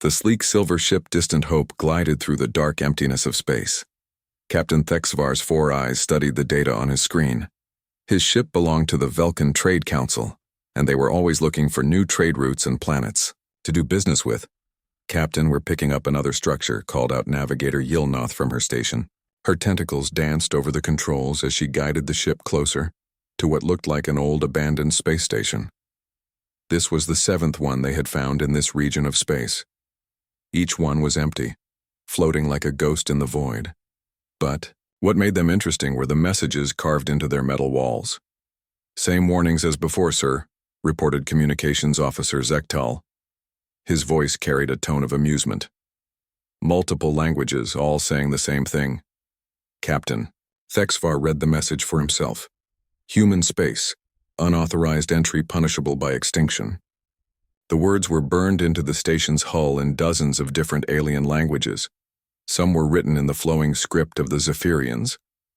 The sleek silver ship Distant Hope glided through the dark emptiness of space. Captain Thexvar's 4 eyes studied the data on his screen. His ship belonged to the Velkan Trade Council, and they were always looking for new trade routes and planets to do business with. Captain, we're picking up another structure, called out Navigator Yilnoth from her station. Her tentacles danced over the controls as she guided the ship closer to what looked like an old abandoned space station. This was the 7th one they had found in this region of space. Each one was empty, floating like a ghost in the void. But what made them interesting were the messages carved into their metal walls. "Same warnings as before, sir," reported Communications Officer Zektal. His voice carried a tone of amusement. Multiple languages, all saying the same thing. Captain. Thexvar read the message for himself. "Human space. Unauthorized entry punishable by extinction." The words were burned into the station's hull in dozens of different alien languages. Some were written in the flowing script of the Zephyrians.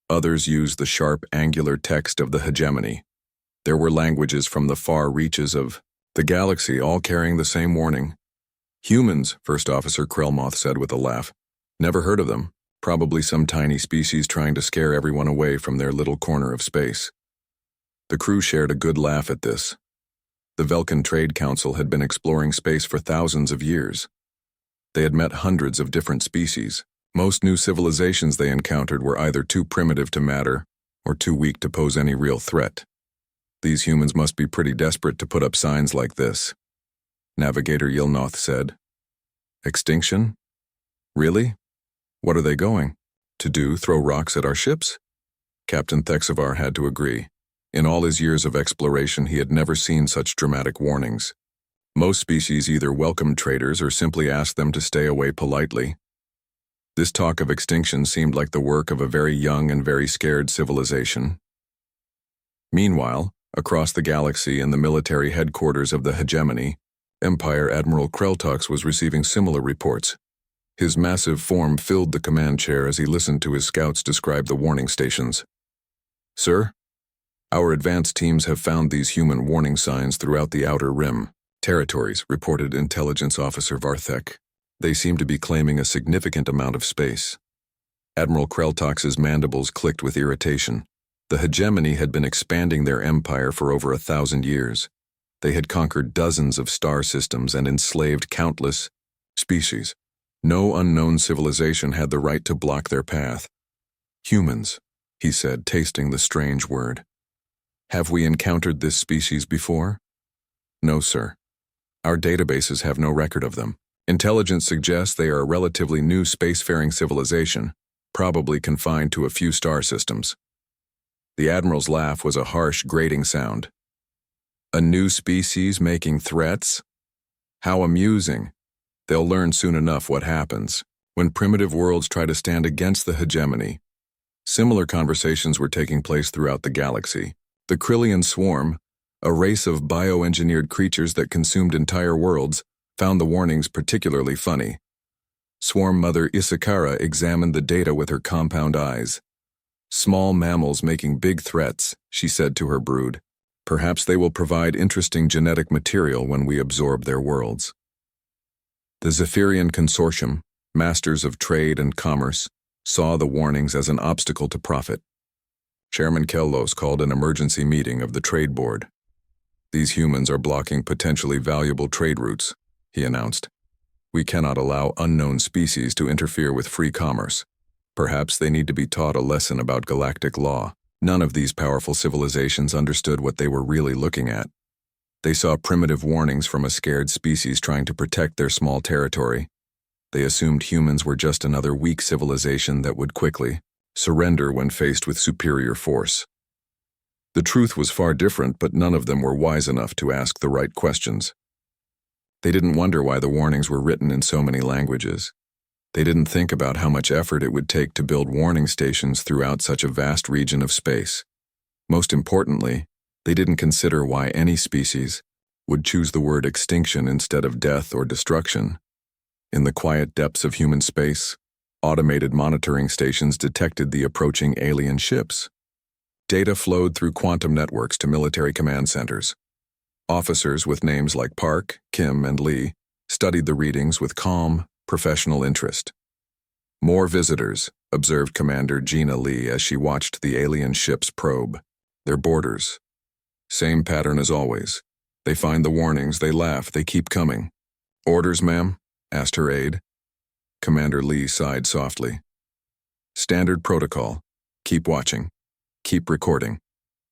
Others used the sharp, angular text of the hegemony. There were languages from the far reaches of the galaxy, all carrying the same warning. "Humans," First Officer Krellmoth said with a laugh. "Never heard of them. Probably some tiny species trying to scare everyone away from their little corner of space." The crew shared a good laugh at this. The Velkan Trade Council had been exploring space for thousands of years. They had met hundreds of different species. Most new civilizations they encountered were either too primitive to matter or too weak to pose any real threat. These humans must be pretty desperate to put up signs like this. Navigator Yilnoth said. "Extinction? Really? What are they going to do, throw rocks at our ships?" Captain Thexvar had to agree. In all his years of exploration, he had never seen such dramatic warnings. Most species either welcomed traders or simply asked them to stay away politely. This talk of extinction seemed like the work of a very young and very scared civilization. Meanwhile, across the galaxy in the military headquarters of the hegemony, Empire Admiral Krelltox was receiving similar reports. His massive form filled the command chair as he listened to his scouts describe the warning stations. "Sir, our advanced teams have found these human warning signs throughout the Outer Rim territories," reported Intelligence Officer Varthek. "They seem to be claiming a significant amount of space." Admiral Krelltox's mandibles clicked with irritation. The hegemony had been expanding their empire for over 1,000 years. They had conquered dozens of star systems and enslaved countless species. No unknown civilization had the right to block their path. "Humans," he said, tasting the strange word. "Have we encountered this species before?" "No, sir. Our databases have no record of them. Intelligence suggests they are a relatively new spacefaring civilization, probably confined to a few star systems." The Admiral's laugh was a harsh, grating sound. "A new species making threats? How amusing. They'll learn soon enough what happens when primitive worlds try to stand against the hegemony." Similar conversations were taking place throughout the galaxy. The Krillian swarm, a race of bioengineered creatures that consumed entire worlds, found the warnings particularly funny. Swarm Mother Isakara examined the data with her compound eyes. "Small mammals making big threats," she said to her brood. "Perhaps they will provide interesting genetic material when we absorb their worlds." The Zephyrian Consortium, masters of trade and commerce, saw the warnings as an obstacle to profit. Chairman Kellos called an emergency meeting of the trade board. "These humans are blocking potentially valuable trade routes," he announced. "We cannot allow unknown species to interfere with free commerce. Perhaps they need to be taught a lesson about galactic law." None of these powerful civilizations understood what they were really looking at. They saw primitive warnings from a scared species trying to protect their small territory. They assumed humans were just another weak civilization that would quickly surrender when faced with superior force. The truth was far different, but none of them were wise enough to ask the right questions. They didn't wonder why the warnings were written in so many languages. They didn't think about how much effort it would take to build warning stations throughout such a vast region of space. Most importantly, they didn't consider why any species would choose the word extinction instead of death or destruction. In the quiet depths of human space, automated monitoring stations detected the approaching alien ships. Data flowed through quantum networks to military command centers. Officers with names like Park, Kim, and Lee studied the readings with calm, professional interest. More visitors, observed Commander Gina Lee as she watched the alien ships probe their borders. Same pattern as always. They find the warnings, they laugh, they keep coming. Orders, ma'am? Asked her aide. Commander Lee sighed softly. Standard protocol. Keep watching. Keep recording.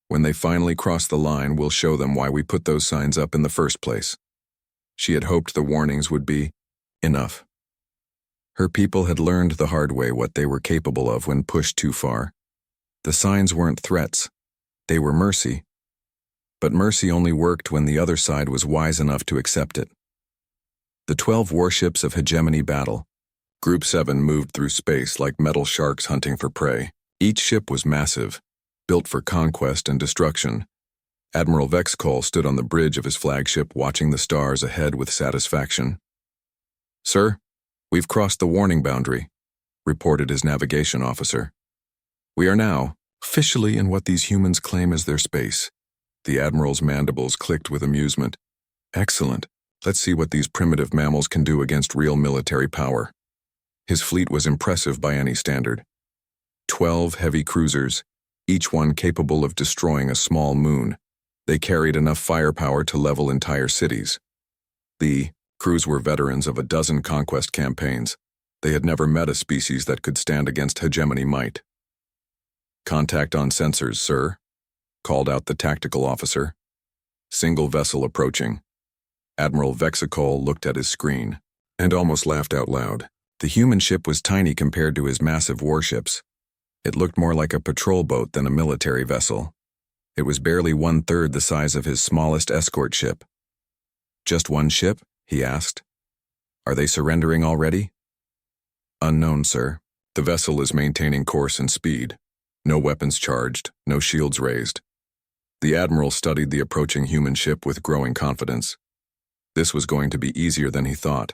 When they finally cross the line, we'll show them why we put those signs up in the first place. She had hoped the warnings would be enough. Her people had learned the hard way what they were capable of when pushed too far. The signs weren't threats. They were mercy. But mercy only worked when the other side was wise enough to accept it. The 12 warships of hegemony battle. Group 7 moved through space like metal sharks hunting for prey. Each ship was massive, built for conquest and destruction. Admiral Vexcol stood on the bridge of his flagship watching the stars ahead with satisfaction. Sir, we've crossed the warning boundary, reported his navigation officer. We are now officially in what these humans claim as their space. The Admiral's mandibles clicked with amusement. Excellent. Let's see what these primitive mammals can do against real military power. His fleet was impressive by any standard. 12 heavy cruisers, each one capable of destroying a small moon. They carried enough firepower to level entire cities. The crews were veterans of a dozen conquest campaigns. They had never met a species that could stand against hegemony might. Contact on sensors, sir, called out the tactical officer. Single vessel approaching. Admiral Vexicol looked at his screen and almost laughed out loud. The human ship was tiny compared to his massive warships. It looked more like a patrol boat than a military vessel. It was barely 1/3 the size of his smallest escort ship. Just one ship? He asked. Are they surrendering already? Unknown, sir. The vessel is maintaining course and speed. No weapons charged, no shields raised. The Admiral studied the approaching human ship with growing confidence. This was going to be easier than he thought.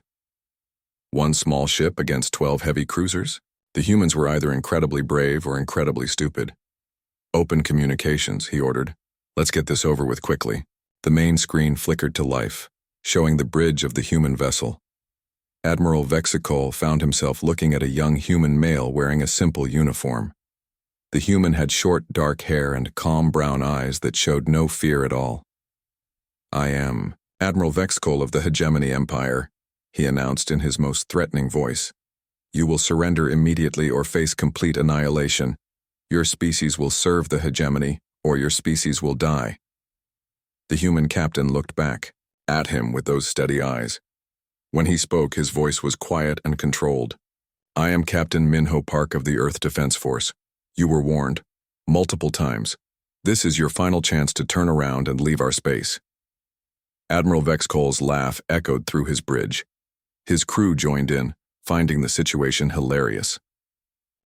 One small ship against 12 heavy cruisers? The humans were either incredibly brave or incredibly stupid. Open communications, he ordered. Let's get this over with quickly. The main screen flickered to life, showing the bridge of the human vessel. Admiral Vexicol found himself looking at a young human male wearing a simple uniform. The human had short, dark hair and calm brown eyes that showed no fear at all. I am Admiral Vexicol of the Hegemony Empire, he announced in his most threatening voice. You will surrender immediately or face complete annihilation. Your species will serve the hegemony, or your species will die. The human captain looked back at him with those steady eyes. When he spoke, his voice was quiet and controlled. I am Captain Minho Park of the Earth Defense Force. You were warned, multiple times. This is your final chance to turn around and leave our space. Admiral Vexcol's laugh echoed through his bridge. His crew joined in, finding the situation hilarious.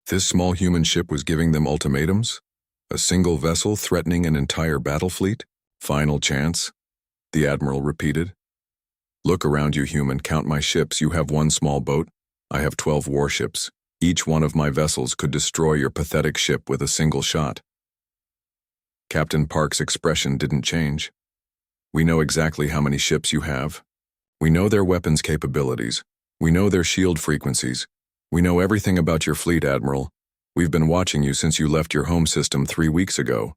This small human ship was giving them ultimatums? A single vessel threatening an entire battle fleet? Final chance? The Admiral repeated. Look around you, human, count my ships. You have one small boat. I have 12 warships. Each one of my vessels could destroy your pathetic ship with a single shot. Captain Park's expression didn't change. We know exactly how many ships you have. We know their weapons capabilities. We know their shield frequencies. We know everything about your fleet, Admiral. We've been watching you since you left your home system 3 weeks ago.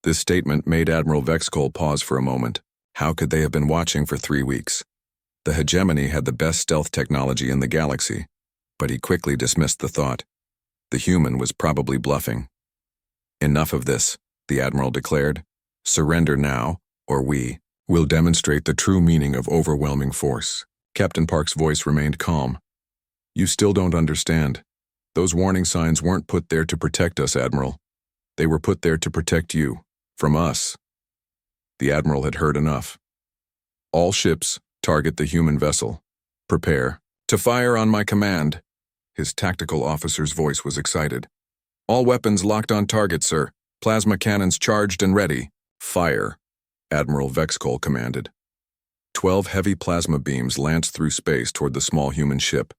This statement made Admiral Vexcol pause for a moment. How could they have been watching for 3 weeks? The hegemony had the best stealth technology in the galaxy, but he quickly dismissed the thought. The human was probably bluffing. Enough of this, the Admiral declared. Surrender now, or we will demonstrate the true meaning of overwhelming force. Captain Park's voice remained calm. You still don't understand. Those warning signs weren't put there to protect us, Admiral. They were put there to protect you, from us. The Admiral had heard enough. All ships target the human vessel. Prepare to fire on my command. His tactical officer's voice was excited. All weapons locked on target, sir. Plasma cannons charged and ready. Fire, Admiral Vexcol commanded. 12 heavy plasma beams lanced through space toward the small human ship.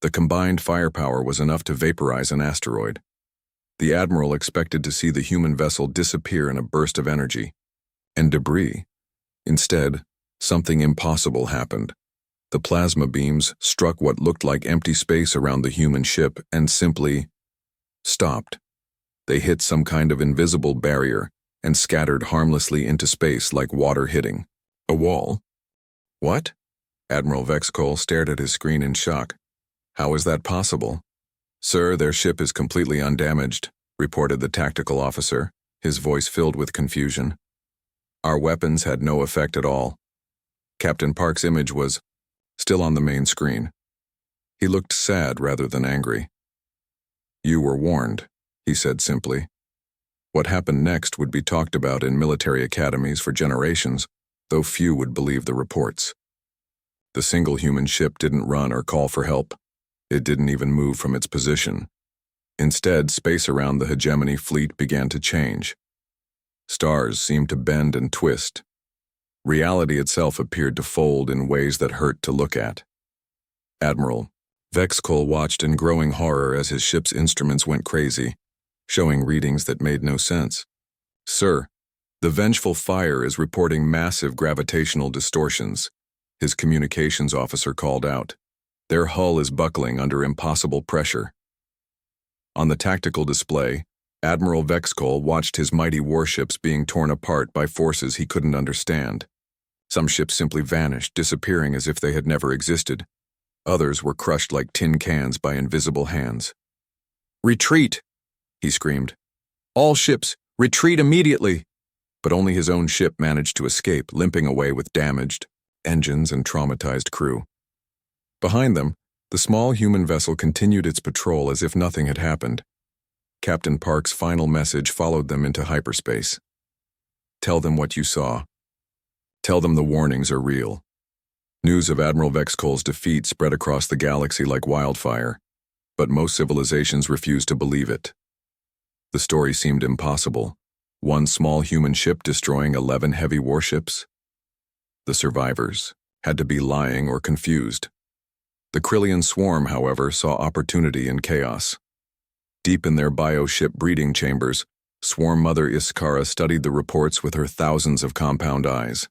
The combined firepower was enough to vaporize an asteroid. The Admiral expected to see the human vessel disappear in a burst of energy and debris. Instead, something impossible happened. The plasma beams struck what looked like empty space around the human ship and simply stopped. They hit some kind of invisible barrier and scattered harmlessly into space like water hitting a wall. What? Admiral Vexcol stared at his screen in shock. How is that possible? Sir, their ship is completely undamaged, reported the tactical officer, his voice filled with confusion. Our weapons had no effect at all. Captain Park's image was still on the main screen. He looked sad rather than angry. You were warned, he said simply. What happened next would be talked about in military academies for generations, though few would believe the reports. The single human ship didn't run or call for help. It didn't even move from its position. Instead, space around the hegemony fleet began to change. Stars seemed to bend and twist. Reality itself appeared to fold in ways that hurt to look at. Admiral Vexcol watched in growing horror as his ship's instruments went crazy, showing readings that made no sense. Sir, the vengeful fire is reporting massive gravitational distortions, his communications officer called out. Their hull is buckling under impossible pressure. On the tactical display, Admiral Vexcol watched his mighty warships being torn apart by forces he couldn't understand. Some ships simply vanished, disappearing as if they had never existed. Others were crushed like tin cans by invisible hands. Retreat! He screamed. All ships, retreat immediately! But only his own ship managed to escape, limping away with damaged engines and traumatized crew. Behind them, the small human vessel continued its patrol as if nothing had happened. Captain Park's final message followed them into hyperspace. Tell them what you saw. Tell them the warnings are real. News of Admiral Vexcol's defeat spread across the galaxy like wildfire, but most civilizations refused to believe it. The story seemed impossible. One small human ship destroying 11 heavy warships? The survivors had to be lying or confused. The Krillian swarm, however, saw opportunity in chaos. Deep in their bioship breeding chambers, Swarm Mother Iskara studied the reports with her thousands of compound eyes.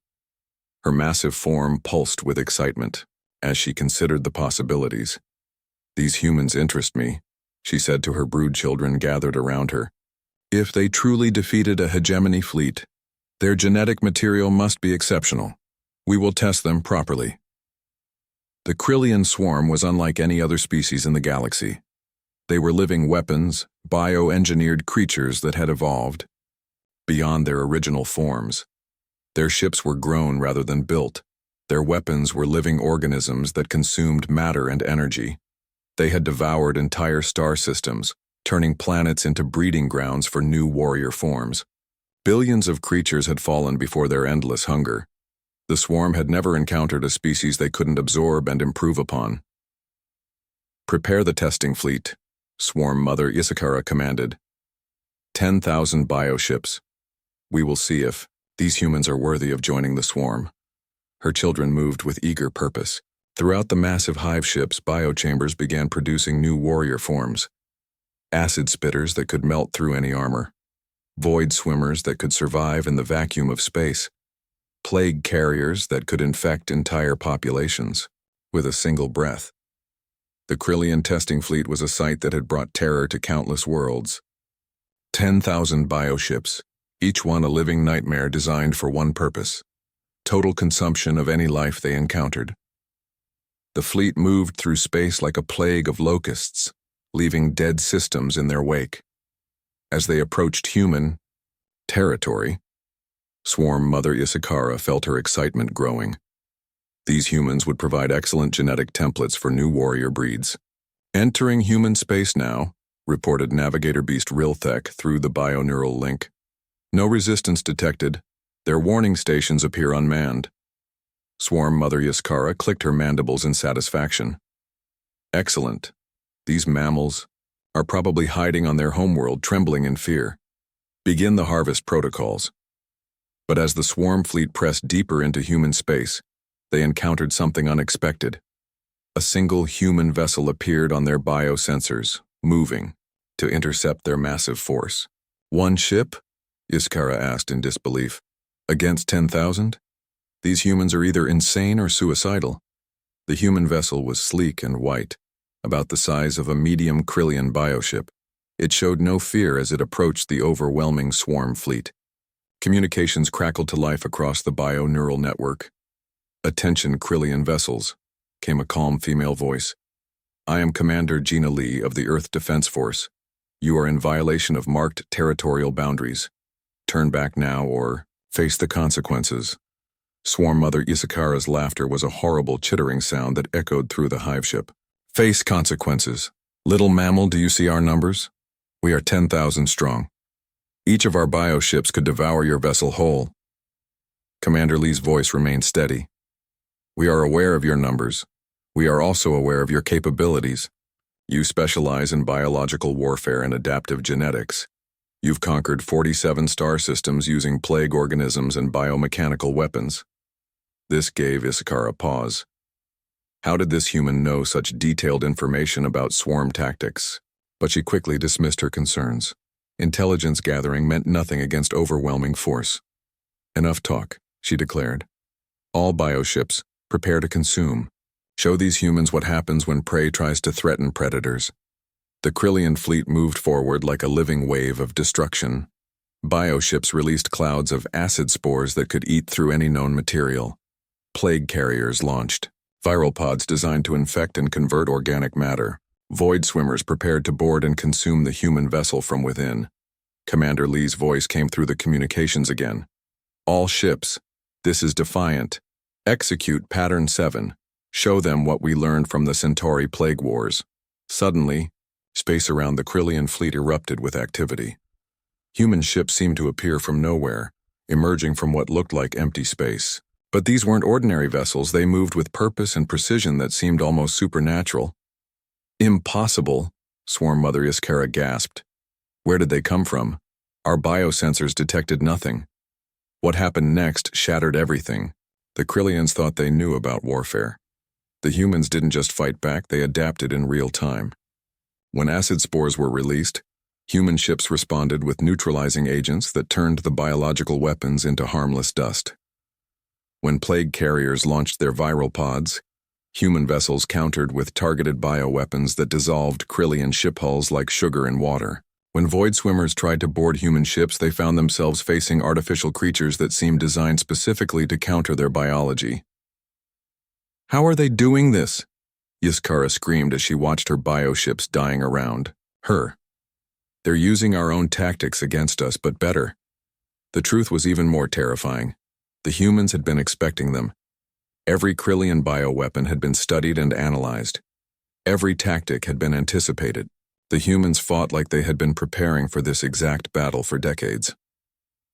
Her massive form pulsed with excitement as she considered the possibilities. These humans interest me, she said to her brood children gathered around her. If they truly defeated a hegemony fleet, their genetic material must be exceptional. We will test them properly. The Krillian swarm was unlike any other species in the galaxy. They were living weapons, bioengineered creatures that had evolved beyond their original forms. Their ships were grown rather than built. Their weapons were living organisms that consumed matter and energy. They had devoured entire star systems, turning planets into breeding grounds for new warrior forms. Billions of creatures had fallen before their endless hunger. The swarm had never encountered a species they couldn't absorb and improve upon. Prepare the testing fleet, Swarm Mother Isakara commanded. 10,000 bioships. We will see if these humans are worthy of joining the swarm. Her children moved with eager purpose. Throughout the massive hive ships, biochambers began producing new warrior forms. Acid spitters that could melt through any armor. Void swimmers that could survive in the vacuum of space. Plague carriers that could infect entire populations with a single breath. The Krillian testing fleet was a sight that had brought terror to countless worlds. 10,000 bioships, each one a living nightmare designed for one purpose: total consumption of any life they encountered. The fleet moved through space like a plague of locusts, leaving dead systems in their wake. As they approached human territory, Swarm Mother Isakara felt her excitement growing. These humans would provide excellent genetic templates for new warrior breeds. Entering human space now, reported Navigator Beast Rilthek through the bioneural link. No resistance detected. Their warning stations appear unmanned. Swarm Mother Iskara clicked her mandibles in satisfaction. Excellent. These mammals are probably hiding on their homeworld, trembling in fear. Begin the harvest protocols. But as the swarm fleet pressed deeper into human space, they encountered something unexpected. A single human vessel appeared on their biosensors, moving, to intercept their massive force. One ship? Iskara asked in disbelief. Against 10,000? These humans are either insane or suicidal. The human vessel was sleek and white, about the size of a medium Krillian bioship. It showed no fear as it approached the overwhelming swarm fleet. Communications crackled to life across the bio-neural network. "Attention, Krillian vessels," came a calm female voice. "I am Commander Gina Lee of the Earth Defense Force. You are in violation of marked territorial boundaries. Turn back now or face the consequences." Swarm Mother Isakara's laughter was a horrible chittering sound that echoed through the hive ship. "Face consequences. Little mammal, do you see our numbers? We are 10,000 strong. Each of our bioships could devour your vessel whole." Commander Lee's voice remained steady. "We are aware of your numbers. We are also aware of your capabilities. You specialize in biological warfare and adaptive genetics. You've conquered 47 star systems using plague organisms and biomechanical weapons." This gave Isakara pause. How did this human know such detailed information about swarm tactics? But she quickly dismissed her concerns. Intelligence gathering meant nothing against overwhelming force. "Enough talk," she declared. "All bioships, prepare to consume. Show these humans what happens when prey tries to threaten predators." The Krillian fleet moved forward like a living wave of destruction. Bioships released clouds of acid spores that could eat through any known material. Plague carriers launched, viral pods designed to infect and convert organic matter. Void swimmers prepared to board and consume the human vessel from within. Commander Lee's voice came through the communications again. "All ships, this is Defiant. Execute Pattern 7. Show them what we learned from the Centauri plague wars." Suddenly, space around the Krillian fleet erupted with activity. Human ships seemed to appear from nowhere, emerging from what looked like empty space. But these weren't ordinary vessels. They moved with purpose and precision that seemed almost supernatural. "Impossible," Swarm Mother Iskara gasped. "Where did they come from? Our biosensors detected nothing." What happened next shattered everything. The Krillians thought they knew about warfare. The humans didn't just fight back, they adapted in real time. When acid spores were released, human ships responded with neutralizing agents that turned the biological weapons into harmless dust. When plague carriers launched their viral pods, human vessels countered with targeted bioweapons that dissolved Krillian ship hulls like sugar in water. When void swimmers tried to board human ships, they found themselves facing artificial creatures that seemed designed specifically to counter their biology. "How are they doing this?" Iskara screamed as she watched her bioships dying around her. "They're using our own tactics against us, but better." The truth was even more terrifying. The humans had been expecting them. Every Krillian bioweapon had been studied and analyzed. Every tactic had been anticipated. The humans fought like they had been preparing for this exact battle for decades.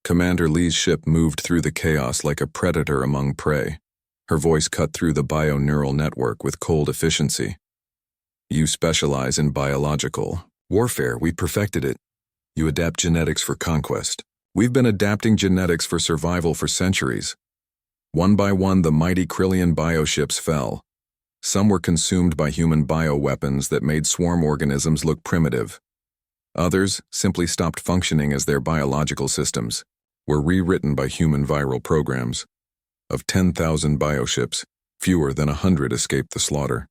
Commander Lee's ship moved through the chaos like a predator among prey. Her voice cut through the bio-neural network with cold efficiency. "You specialize in biological warfare. We perfected it. You adapt genetics for conquest. We've been adapting genetics for survival for centuries." One by one, the mighty Krillian bioships fell. Some were consumed by human bioweapons that made swarm organisms look primitive. Others simply stopped functioning as their biological systems, were rewritten by human viral programs. Of 10,000 bioships, fewer than 100 escaped the slaughter.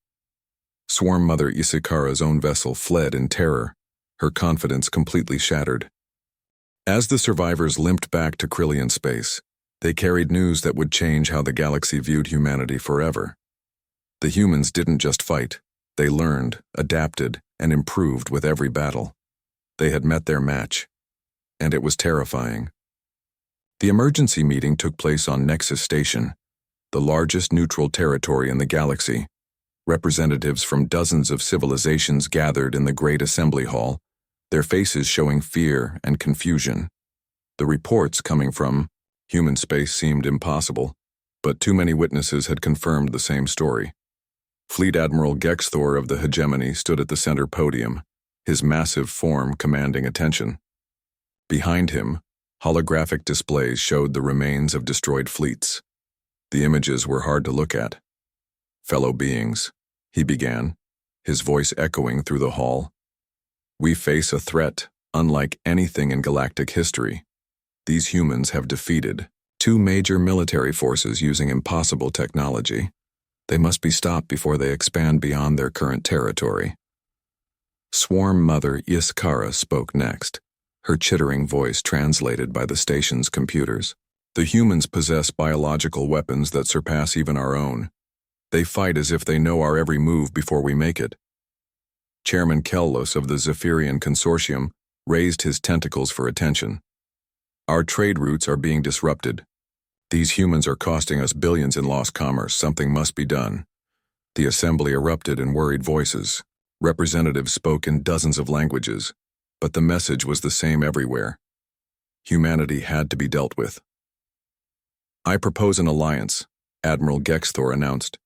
Swarm Mother Isakara's own vessel fled in terror, her confidence completely shattered. As the survivors limped back to Krillian space, they carried news that would change how the galaxy viewed humanity forever. The humans didn't just fight, they learned, adapted, and improved with every battle. They had met their match, and it was terrifying. The emergency meeting took place on Nexus Station, the largest neutral territory in the galaxy. Representatives from dozens of civilizations gathered in the Great Assembly Hall, their faces showing fear and confusion. The reports coming from human space seemed impossible, but too many witnesses had confirmed the same story. Fleet Admiral Gexthor of the Hegemony stood at the center podium, his massive form commanding attention. Behind him, holographic displays showed the remains of destroyed fleets. The images were hard to look at. "Fellow beings," he began, his voice echoing through the hall. "We face a threat unlike anything in galactic history. These humans have defeated two major military forces using impossible technology. They must be stopped before they expand beyond their current territory. Swarm Mother Iskara spoke next, her chittering voice translated by the station's computers. The humans possess biological weapons that surpass even our own. They fight as if they know our every move before we make it. Chairman Kellos of the Zephyrian Consortium raised his tentacles for attention. Our trade routes are being disrupted. These humans are costing us billions in lost commerce. Something must be done. The assembly erupted in worried voices. Representatives spoke in dozens of languages, but the message was the same everywhere. Humanity had to be dealt with. I propose an alliance, Admiral Gexthor announced.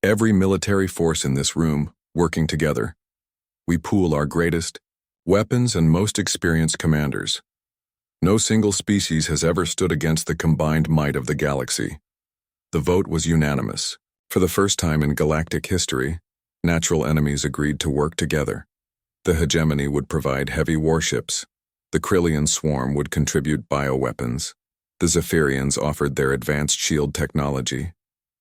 Every military force in this room, working together. We pool our greatest weapons and most experienced commanders. No single species has ever stood against the combined might of the galaxy. The vote was unanimous. For the first time in galactic history, natural enemies agreed to work together. The hegemony would provide heavy warships. The Krillian swarm would contribute bioweapons. The Zephyrians offered their advanced shield technology.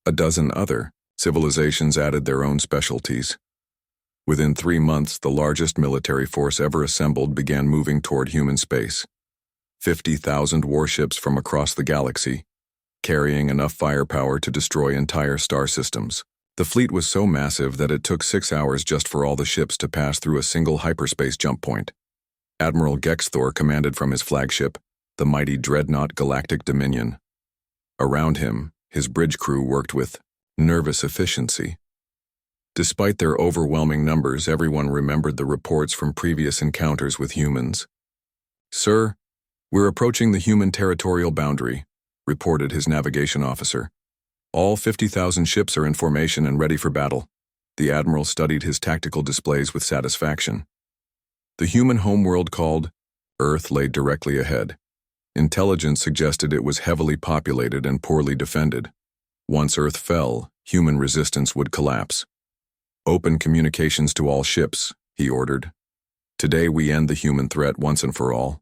A dozen other civilizations added their own specialties. Within 3 months, the largest military force ever assembled began moving toward human space. 50,000 warships from across the galaxy, carrying enough firepower to destroy entire star systems. The fleet was so massive that it took 6 hours just for all the ships to pass through a single hyperspace jump point. Admiral Gexthor commanded from his flagship, the mighty dreadnought Galactic Dominion. Around him, his bridge crew worked with nervous efficiency. Despite their overwhelming numbers, everyone remembered the reports from previous encounters with humans. "Sir, we're approaching the human territorial boundary," reported his navigation officer. "All 50,000 ships are in formation and ready for battle." The admiral studied his tactical displays with satisfaction. The human homeworld called Earth lay directly ahead. Intelligence suggested it was heavily populated and poorly defended. Once Earth fell, human resistance would collapse. "Open communications to all ships," he ordered. "Today we end the human threat once and for all."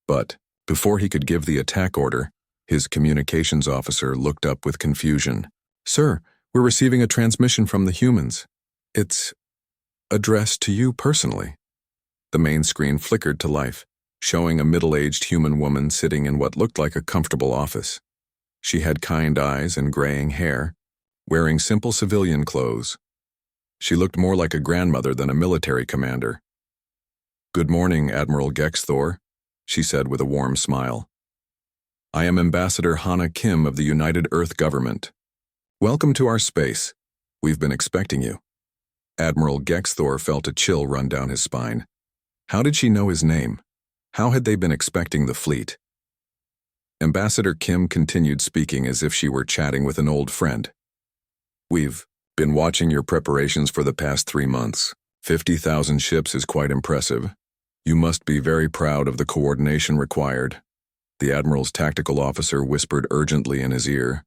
But before he could give the attack order, his communications officer looked up with confusion. "Sir, we're receiving a transmission from the humans. It's addressed to you personally." The main screen flickered to life, showing a middle-aged human woman sitting in what looked like a comfortable office. She had kind eyes and graying hair, wearing simple civilian clothes. She looked more like a grandmother than a military commander. "Good morning, Admiral Gexthor," she said with a warm smile. "I am Ambassador Hana Kim of the United Earth Government. Welcome to our space. We've been expecting you." Admiral Gexthor felt a chill run down his spine. How did she know his name? How had they been expecting the fleet? Ambassador Kim continued speaking as if she were chatting with an old friend. "We've been watching your preparations for the past 3 months. 50,000 ships is quite impressive. You must be very proud of the coordination required." The admiral's tactical officer whispered urgently in his ear.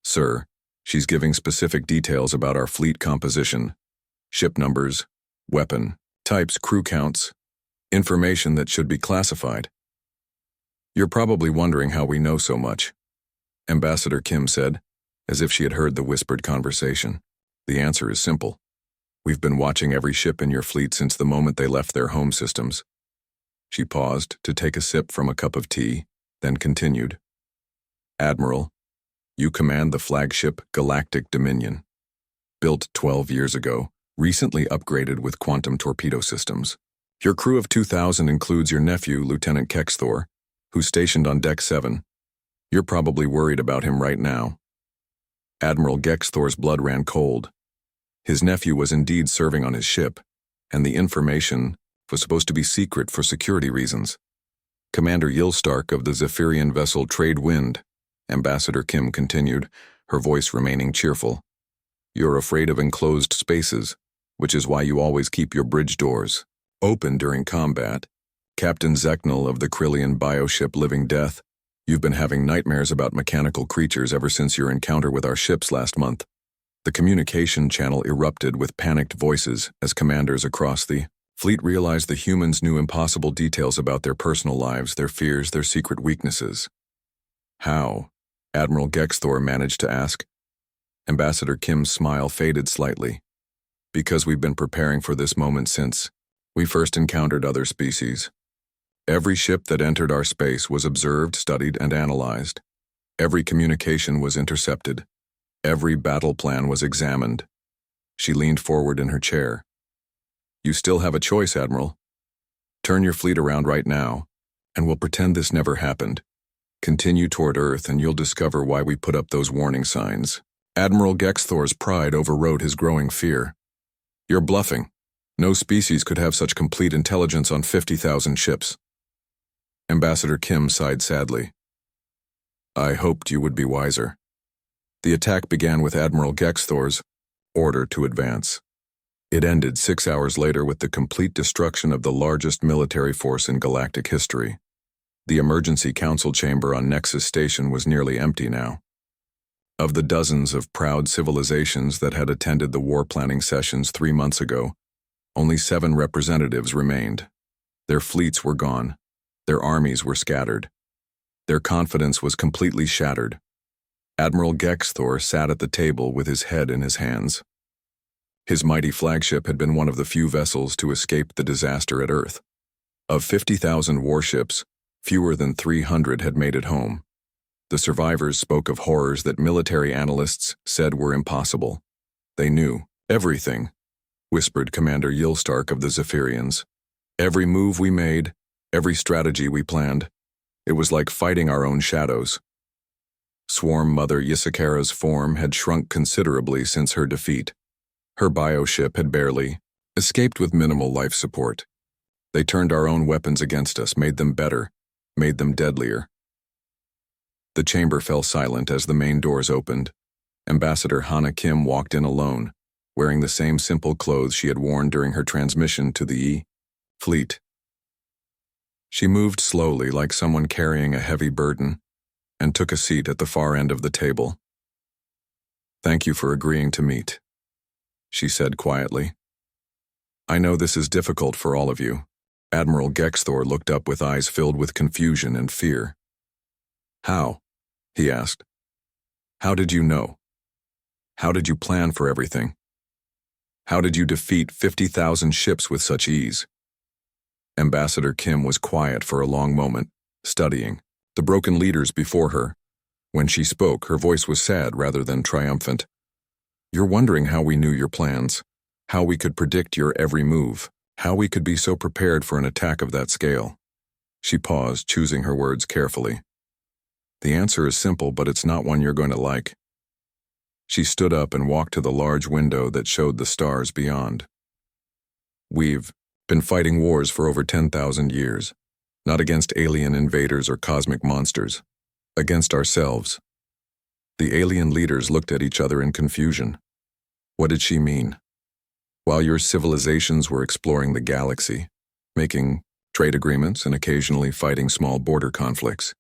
"Sir, she's giving specific details about our fleet composition. Ship numbers, weapon, types, crew counts, information that should be classified." "You're probably wondering how we know so much," Ambassador Kim said, as if she had heard the whispered conversation. "The answer is simple. We've been watching every ship in your fleet since the moment they left their home systems." She paused to take a sip from a cup of tea, then continued. "Admiral, you command the flagship Galactic Dominion. Built 12 years ago, recently upgraded with quantum torpedo systems. Your crew of 2,000 includes your nephew, Lieutenant Kexthor, who's stationed on Deck 7. You're probably worried about him right now." Admiral Gexthor's blood ran cold. His nephew was indeed serving on his ship, and the information was supposed to be secret for security reasons. "Commander Yilstark of the Zephyrian vessel Trade Wind," Ambassador Kim continued, her voice remaining cheerful. "You're afraid of enclosed spaces, which is why you always keep your bridge doors open during combat. Captain Zeknal of the Krillian bioship Living Death, you've been having nightmares about mechanical creatures ever since your encounter with our ships last month." The communication channel erupted with panicked voices as commanders across the fleet realized the humans knew impossible details about their personal lives, their fears, their secret weaknesses. "How?" Admiral Gexthor managed to ask. Ambassador Kim's smile faded slightly. Because we've been preparing for this moment since we first encountered other species. Every ship that entered our space was observed, studied, and analyzed. Every communication was intercepted. Every battle plan was examined. She leaned forward in her chair. You still have a choice, Admiral. Turn your fleet around right now, and we'll pretend this never happened. Continue toward Earth and you'll discover why we put up those warning signs. Admiral Gexthor's pride overrode his growing fear. You're bluffing. No species could have such complete intelligence on 50,000 ships. Ambassador Kim sighed sadly. I hoped you would be wiser. The attack began with Admiral Gexthor's order to advance. It ended 6 hours later with the complete destruction of the largest military force in galactic history. The emergency council chamber on Nexus Station was nearly empty now. Of the dozens of proud civilizations that had attended the war planning sessions 3 months ago, only 7 representatives remained. Their fleets were gone. Their armies were scattered. Their confidence was completely shattered. Admiral Gexthor sat at the table with his head in his hands. His mighty flagship had been one of the few vessels to escape the disaster at Earth. Of 50,000 warships, fewer than 300 had made it home. The survivors spoke of horrors that military analysts said were impossible. They knew everything, whispered Commander Yilstark of the Zephyrians. Every move we made, every strategy we planned, it was like fighting our own shadows. Swarm Mother Ysakara's form had shrunk considerably since her defeat. Her bioship had barely escaped with minimal life support. They turned our own weapons against us, made them better, made them deadlier. The chamber fell silent as the main doors opened. Ambassador Hana Kim walked in alone, wearing the same simple clothes she had worn during her transmission to the fleet. She moved slowly like someone carrying a heavy burden, and took a seat at the far end of the table. Thank you for agreeing to meet, she said quietly. I know this is difficult for all of you. Admiral Gexthor looked up with eyes filled with confusion and fear. How? He asked. How did you know? How did you plan for everything? How did you defeat 50,000 ships with such ease? Ambassador Kim was quiet for a long moment, studying the broken leaders before her. When she spoke, her voice was sad rather than triumphant. You're wondering how we knew your plans, how we could predict your every move, how we could be so prepared for an attack of that scale. She paused, choosing her words carefully. The answer is simple, but it's not one you're going to like. She stood up and walked to the large window that showed the stars beyond. We've been fighting wars for over 10,000 years, not against alien invaders or cosmic monsters, against ourselves. The alien leaders looked at each other in confusion. What did she mean? While your civilizations were exploring the galaxy, making trade agreements and occasionally fighting small border conflicts,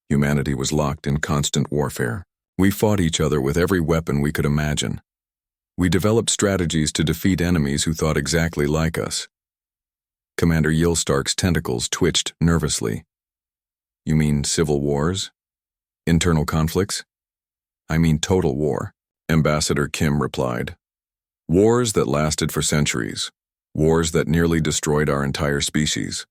humanity was locked in constant warfare. We fought each other with every weapon we could imagine. We developed strategies to defeat enemies who thought exactly like us. Commander Yilstark's tentacles twitched nervously. You mean civil wars? Internal conflicts? I mean total war, Ambassador Kim replied. Wars that lasted for centuries. Wars that nearly destroyed our entire species.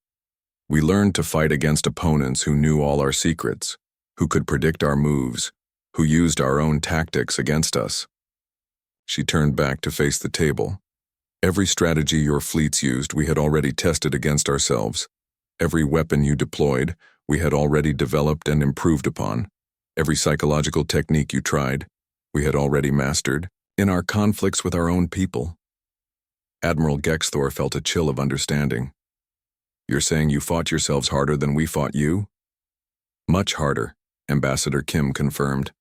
We learned to fight against opponents who knew all our secrets, who could predict our moves, who used our own tactics against us. She turned back to face the table. Every strategy your fleets used, we had already tested against ourselves. Every weapon you deployed, we had already developed and improved upon. Every psychological technique you tried, we had already mastered, in our conflicts with our own people. Admiral Gexthor felt a chill of understanding. You're saying you fought yourselves harder than we fought you? Much harder, Ambassador Kim confirmed.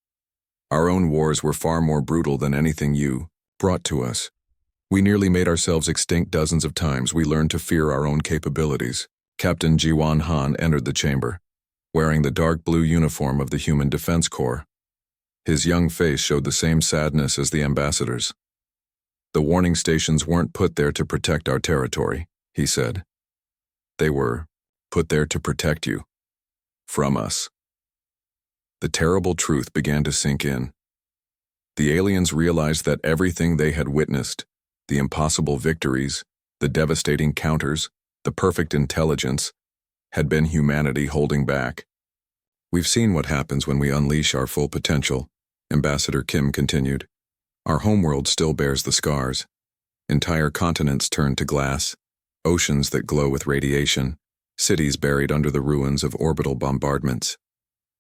Our own wars were far more brutal than anything you brought to us. We nearly made ourselves extinct dozens of times. We learned to fear our own capabilities. Captain Jiwan Han entered the chamber, wearing the dark blue uniform of the Human Defense Corps. His young face showed the same sadness as the ambassador's. The warning stations weren't put there to protect our territory, he said. They were put there to protect you. From us. The terrible truth began to sink in. The aliens realized that everything they had witnessed, the impossible victories, the devastating counters, the perfect intelligence, had been humanity holding back. We've seen what happens when we unleash our full potential, Ambassador Kim continued. Our homeworld still bears the scars. Entire continents turned to glass, oceans that glow with radiation, cities buried under the ruins of orbital bombardments.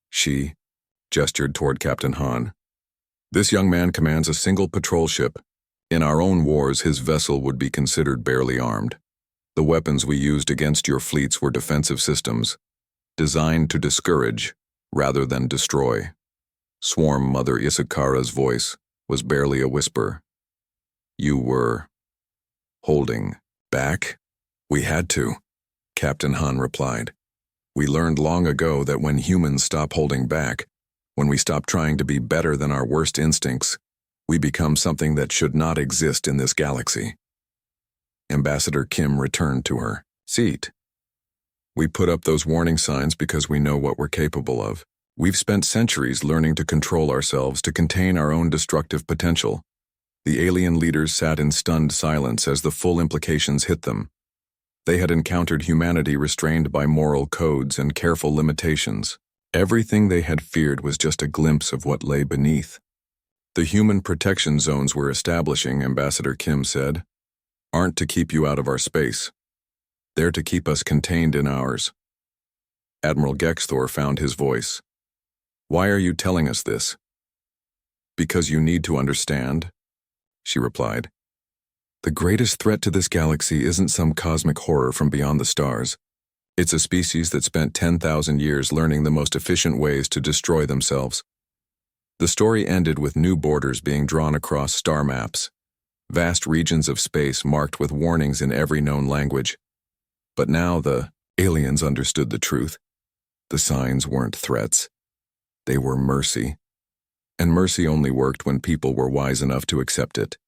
She gestured toward Captain Han. This young man commands a single patrol ship. In our own wars, his vessel would be considered barely armed. The weapons we used against your fleets were defensive systems, designed to discourage rather than destroy. Swarm Mother Isakara's voice was barely a whisper. You were holding back? We had to, Captain Han replied. We learned long ago that when humans stop holding back, when we stop trying to be better than our worst instincts, we become something that should not exist in this galaxy. Ambassador Kim returned to her seat. We put up those warning signs because we know what we're capable of. We've spent centuries learning to control ourselves, to contain our own destructive potential. The alien leaders sat in stunned silence as the full implications hit them. They had encountered humanity restrained by moral codes and careful limitations. Everything they had feared was just a glimpse of what lay beneath. The human protection zones we're establishing, Ambassador Kim said, aren't to keep you out of our space. They're to keep us contained in ours. Admiral Gexthor found his voice. Why are you telling us this? Because you need to understand, she replied. The greatest threat to this galaxy isn't some cosmic horror from beyond the stars. It's a species that spent 10,000 years learning the most efficient ways to destroy themselves. The story ended with new borders being drawn across star maps, vast regions of space marked with warnings in every known language. But now the aliens understood the truth. The signs weren't threats. They were mercy. And mercy only worked when people were wise enough to accept it.